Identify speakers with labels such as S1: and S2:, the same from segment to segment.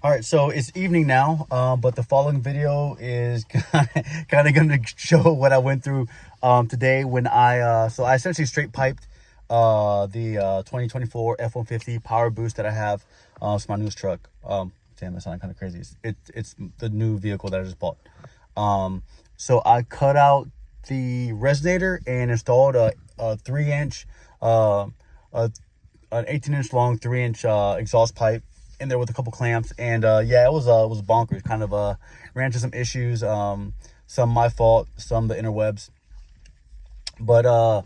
S1: All right, so it's evening now, but the following video is kind of going to show what I went through today when so I essentially straight piped the 2024 F-150 Powerboost that I have. It's my newest truck. Damn, that sounded kind of crazy. It's the new vehicle that I just bought. So I cut out the resonator and installed a 3-inch, an 18-inch long 3-inch exhaust pipe in there with a couple clamps, and yeah, it was bonkers. Kind of ran into some issues, some my fault, some the interwebs, but all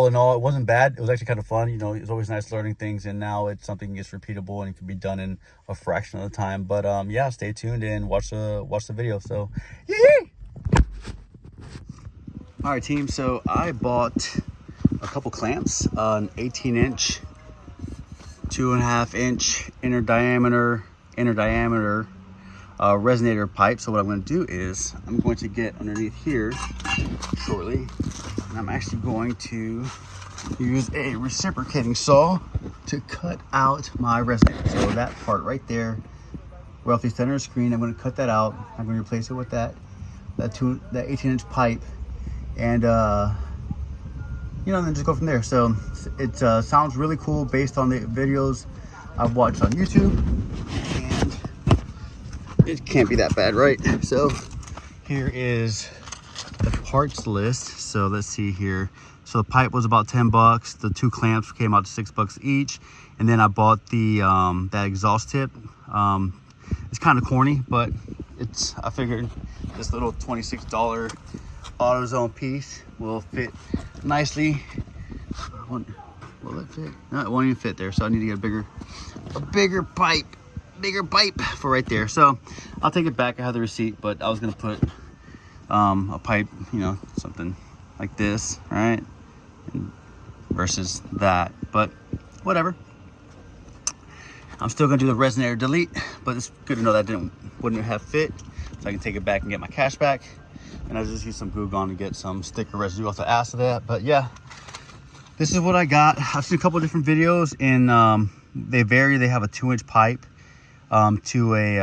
S1: in all, it wasn't bad. It was actually kind of fun. You know, it's always nice learning things, and now it's something that's repeatable and it can be done in a fraction of the time. But yeah, stay tuned and watch the video. So yee! All right, team, so I bought a couple clamps, an 18-inch 2.5-inch inner diameter resonator pipe. So what I'm going to do is I'm going to get underneath here shortly, and I'm actually going to use a reciprocating saw to cut out my resonator. So that part right there, roughly center of the screen, I'm going to cut that out. I'm going to replace it with that 18-inch pipe, and you know, then just go from there. So it sounds really cool based on the videos I've watched on YouTube, and it can't be that bad, right? So here is the parts list. So let's see here. So the pipe was about 10 bucks. The 2 clamps came out to 6 bucks each. And then I bought the that exhaust tip. It's kind of corny, but I figured this little $26 Autozone piece will fit nicely. Will it fit? No, it won't even fit there, so I need to get a bigger pipe for right there. So I'll take it back. I have the receipt, but I was gonna put a pipe, you know, something like this, right, versus that, but whatever. I'm still gonna do the resonator delete, but it's good to know that wouldn't have fit, so I can take it back and get my cash back. And I just used some glue gun to get some sticker residue off the ass of that. But yeah, this is what I got. I've seen a couple of different videos, and they vary. They have a 2-inch pipe to a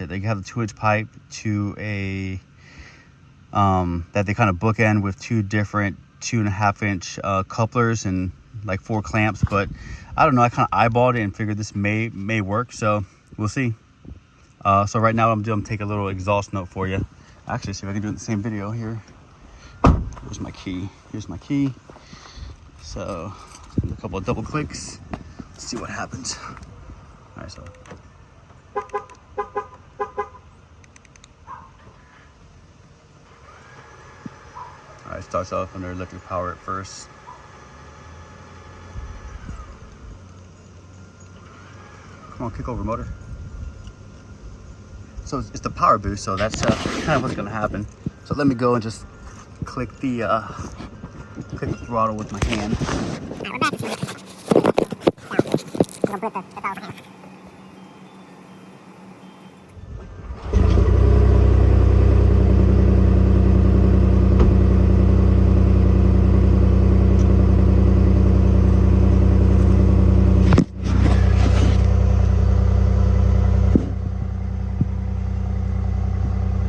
S1: they have a 2-inch pipe to a that they kind of bookend with 2 different 2.5-inch couplers and like 4 clamps. But I don't know, I kind of eyeballed it and figured this may work, so we'll see. So right now what I'm doing, I'm taking a little exhaust note for you. Actually, see if I can do it in the same video here. Here's my key. So a couple of double clicks. Let's see what happens. All right, so it starts off under electric power at first. Come on, kick over motor. So it's the Powerboost, so that's kind of what's gonna happen. So let me go and just click the throttle with my hand.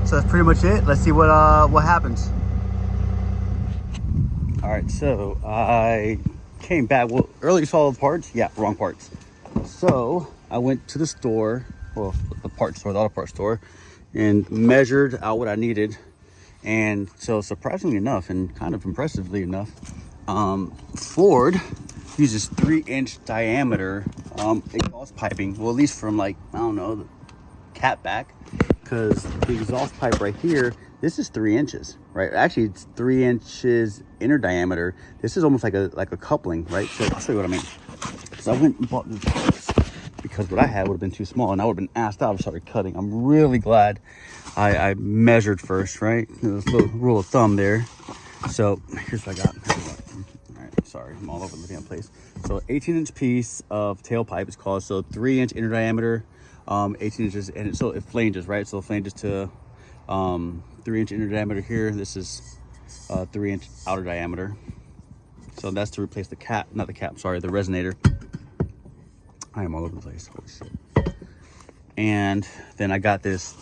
S1: So that's pretty much it. Let's see what happens. All right, so I came back. Well, earlier you saw the parts. Yeah, wrong parts. So I went to the store, well, the parts store, the auto parts store, and measured out what I needed. And so surprisingly enough, and kind of impressively enough, Ford uses 3-inch diameter exhaust piping. Well, at least from, like, I don't know, the cat back. Because the exhaust pipe right here, this is 3 inches, right? Actually, it's 3 inches inner diameter. This is almost like a coupling, right? So I'll show you what I mean. So I went and bought these parts because what I had would have been too small, and I would have been asked out and started cutting. I'm really glad I measured first, right? There's a little rule of thumb there. So here's what I got. All right, sorry, I'm all over the damn place. So 18-inch piece of tailpipe is called. So 3-inch inner diameter. 18 inches, and so it flanges, right? So it flanges to 3-inch inner diameter here. This is 3-inch outer diameter. So that's to replace the cap, not the cap, sorry, the resonator. I am all over the place. Holy shit. And then I got this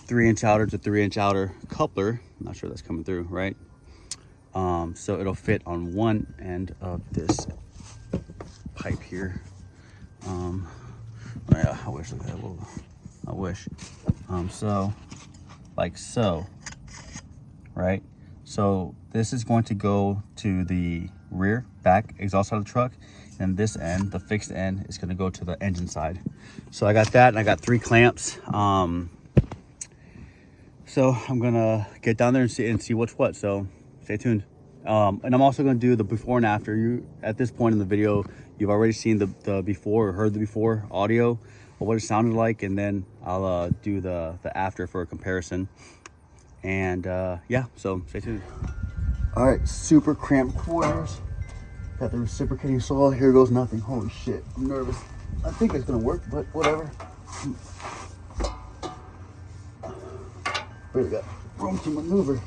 S1: 3-inch outer to 3-inch outer coupler. I'm not sure that's coming through, right? So it'll fit on one end of this pipe here. Yeah, I wish I had a little, I wish. So like so, right? So this is going to go to the rear back exhaust side of the truck, and this end, the fixed end, is going to go to the engine side. So I got that, and I got 3 clamps. So I'm gonna get down there and see what's what. So stay tuned. And I'm also gonna do the before and after. You at this point in the video, you've already seen the before or heard the before audio of what it sounded like, and then I'll do the after for a comparison. And yeah, so stay tuned. All right, super cramped quarters. Got the reciprocating saw. Here goes nothing. Holy shit, I'm nervous. I think it's gonna work, but whatever. Really got room to maneuver.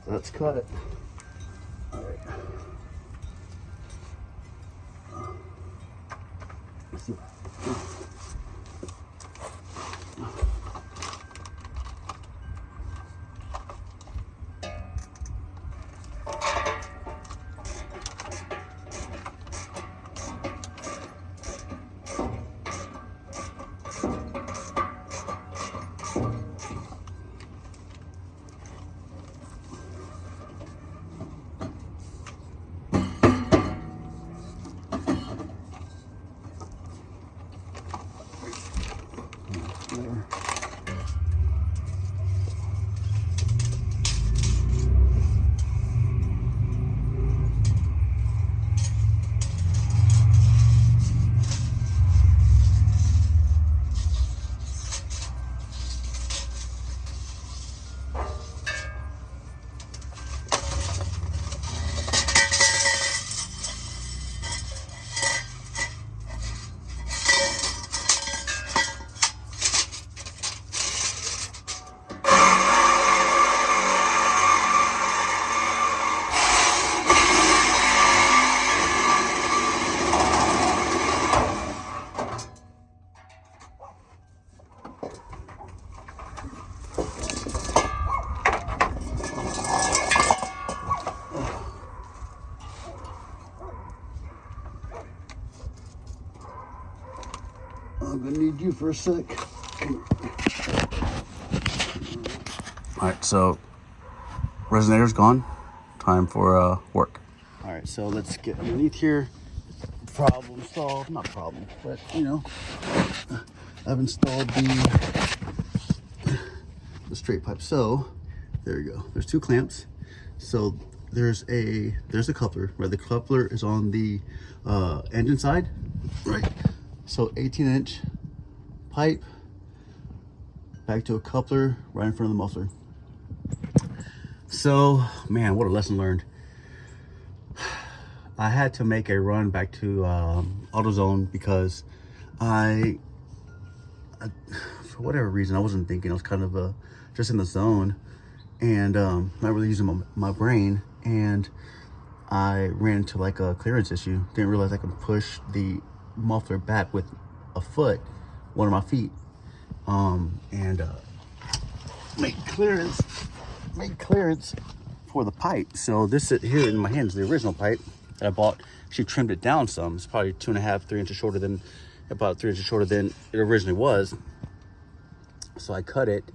S1: Let's cut it. All right. Let's see. I'm gonna need you for a sec. All right, so resonator's gone. Time for work. All right, so let's get underneath here. Problem solved. Not problem, but you know, I've installed the straight pipe. So there you go. There's 2 clamps. So there's a coupler, right? The coupler is on the engine side, right? So 18-inch pipe back to a coupler right in front of the muffler. So, man, what a lesson learned. I had to make a run back to Autozone because I, for whatever reason, I wasn't thinking. I was kind of just in the zone and not really using my brain. And I ran into like a clearance issue. Didn't realize I could push the muffler back with a foot, one of my feet, and make clearance for the pipe. So this here in my hands, the original pipe that I bought. She trimmed it down some. It's probably 2.5, 3 inches shorter than, about 3 inches shorter than it originally was. So I cut it.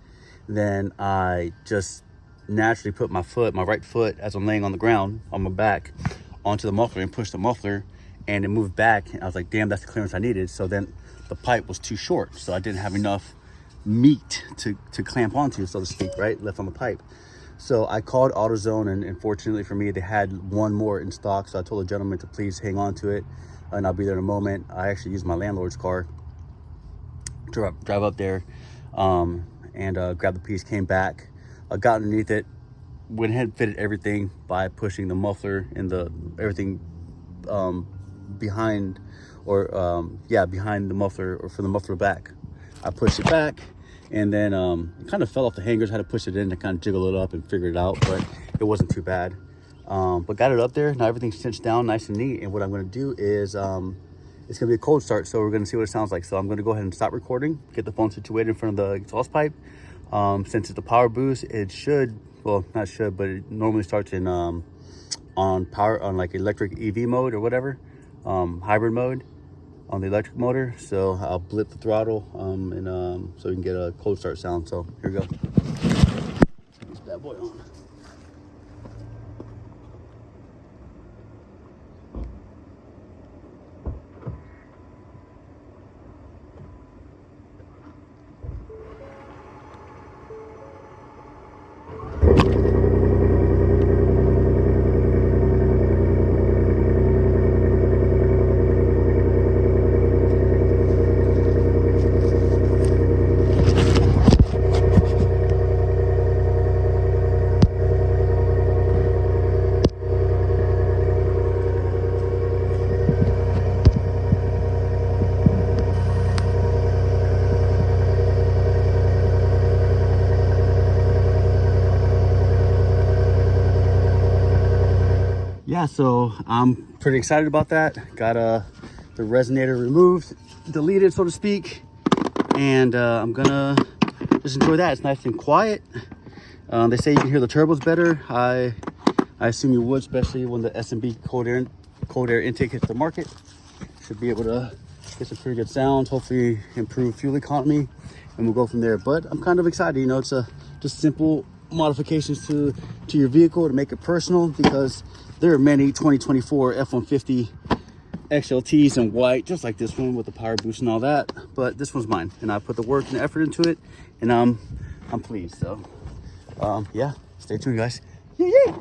S1: Then I just naturally put my right foot, as I'm laying on the ground on my back, onto the muffler and pushed the muffler, and it moved back. And I was like, damn, that's the clearance I needed. So then the pipe was too short, so I didn't have enough meat to clamp onto, so to speak, right, left on the pipe. So I called AutoZone, and fortunately for me, they had one more in stock. So I told the gentleman to please hang on to it, and I'll be there in a moment. I actually used my landlord's car to drive up there and grab the piece, came back, got underneath it, went ahead and fitted everything by pushing the muffler and the everything behind, or yeah, behind the muffler, or for the muffler back. I pushed it back, and then it kind of fell off the hangers. I had to push it in to kind of jiggle it up and figure it out, but it wasn't too bad. But got it up there. Now everything's cinched down nice and neat, and what I'm going to do is it's going to be a cold start, so we're going to see what it sounds like. So I'm going to go ahead and stop recording, get the phone situated in front of the exhaust pipe. Since it's a Powerboost, it should, well, not should, but it normally starts in on power, on like electric EV mode or whatever, hybrid mode on the electric motor. So I'll blip the throttle and so we can get a cold start sound. So here we go. Turn this bad boy on. Yeah, so I'm pretty excited about that. Got the resonator removed, deleted, so to speak, and I'm gonna just enjoy that. It's nice and quiet. They say you can hear the turbos better. I assume you would, especially when the S&B cold air intake hits the market. Should be able to get some pretty good sounds, hopefully improve fuel economy, and we'll go from there. But I'm kind of excited. You know, it's just simple modifications to your vehicle to make it personal, because there are many 2024 F-150 XLTs in white, just like this one with the Powerboost and all that. But this one's mine, and I put the work and effort into it, and I'm pleased. So, yeah, stay tuned, guys. Yeah.